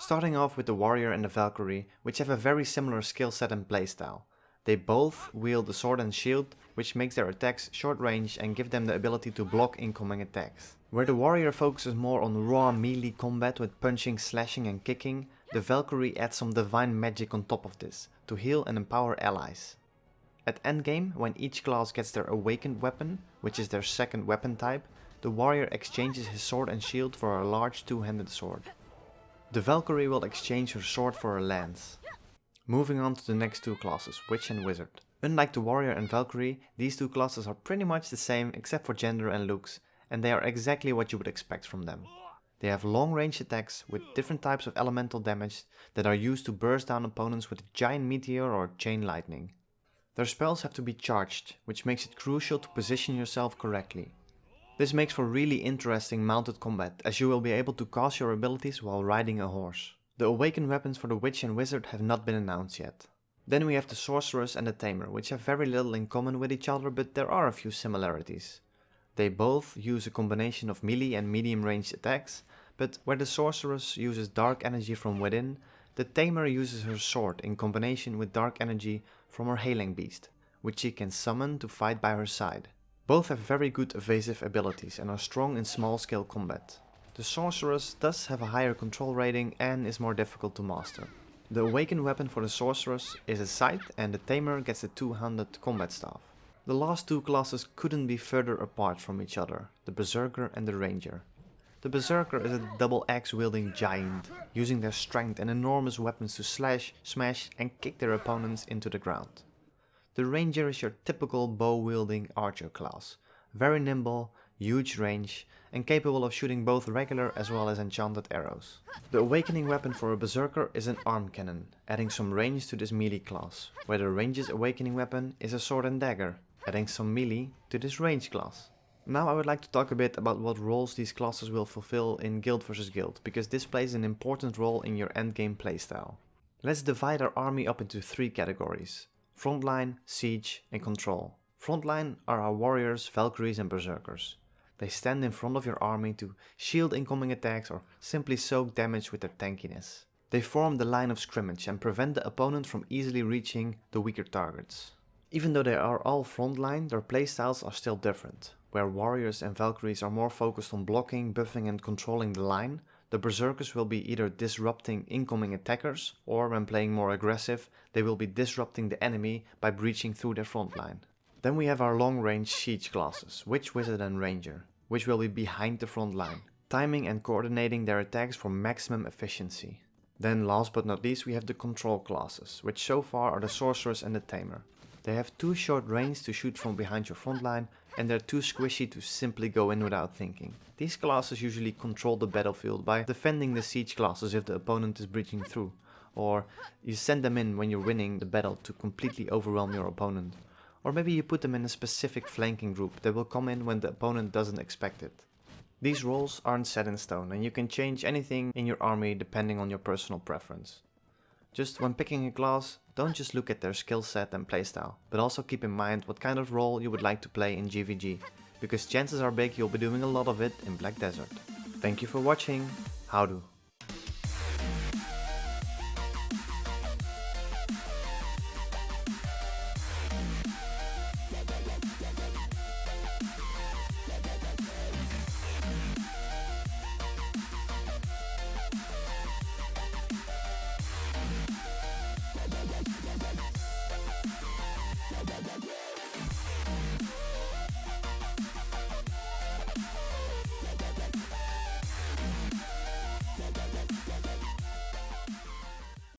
Starting off with the Warrior and the Valkyrie, which have a very similar skill set and playstyle. They both wield a sword and shield, which makes their attacks short range and give them the ability to block incoming attacks. Where the Warrior focuses more on raw melee combat with punching, slashing and kicking, the Valkyrie adds some divine magic on top of this, to heal and empower allies. At endgame, when each class gets their awakened weapon, which is their second weapon type, the Warrior exchanges his sword and shield for a large two-handed sword. The Valkyrie will exchange her sword for a lance. Moving on to the next two classes, Witch and Wizard. Unlike the Warrior and Valkyrie, these two classes are pretty much the same except for gender and looks, and they are exactly what you would expect from them. They have long range attacks with different types of elemental damage that are used to burst down opponents with a giant meteor or chain lightning. Their spells have to be charged, which makes it crucial to position yourself correctly. This makes for really interesting mounted combat, as you will be able to cast your abilities while riding a horse. The awakened weapons for the Witch and Wizard have not been announced yet. Then we have the Sorceress and the Tamer, which have very little in common with each other, but there are a few similarities. They both use a combination of melee and medium ranged attacks, but where the Sorceress uses dark energy from within, the Tamer uses her sword in combination with dark energy from her Hailing Beast, which she can summon to fight by her side. Both have very good evasive abilities and are strong in small scale combat. The Sorceress does have a higher control rating and is more difficult to master. The awakened weapon for the Sorceress is a scythe and the Tamer gets a two-handed combat staff. The last two classes couldn't be further apart from each other, the Berserker and the Ranger. The Berserker is a double axe wielding giant, using their strength and enormous weapons to slash, smash and kick their opponents into the ground. The Ranger is your typical bow wielding archer class, very nimble, huge range, and capable of shooting both regular as well as enchanted arrows. The awakening weapon for a Berserker is an arm cannon, adding some range to this melee class, where the Ranger's awakening weapon is a sword and dagger, adding some melee to this range class. Now I would like to talk a bit about what roles these classes will fulfill in Guild vs Guild, because this plays an important role in your endgame playstyle. Let's divide our army up into three categories: Frontline, Siege and Control. Frontline are our Warriors, Valkyries and Berserkers. They stand in front of your army to shield incoming attacks or simply soak damage with their tankiness. They form the line of scrimmage and prevent the opponent from easily reaching the weaker targets. Even though they are all frontline, their playstyles are still different. Where Warriors and Valkyries are more focused on blocking, buffing and controlling the line, the Berserkers will be either disrupting incoming attackers, or when playing more aggressive, they will be disrupting the enemy by breaching through their frontline. Then we have our long-range siege classes, Witch, Wizard and Ranger, which will be behind the front line, timing and coordinating their attacks for maximum efficiency. Then last but not least we have the control classes, which so far are the Sorceress and the Tamer. They have too short range to shoot from behind your front line, and they're too squishy to simply go in without thinking. These classes usually control the battlefield by defending the siege classes if the opponent is breaching through, or you send them in when you're winning the battle to completely overwhelm your opponent. Or maybe you put them in a specific flanking group that will come in when the opponent doesn't expect it. These roles aren't set in stone and you can change anything in your army depending on your personal preference. Just when picking a class, don't just look at their skill set and playstyle, but also keep in mind what kind of role you would like to play in GVG, because chances are big you'll be doing a lot of it in Black Desert. Thank you for watching. Howdo.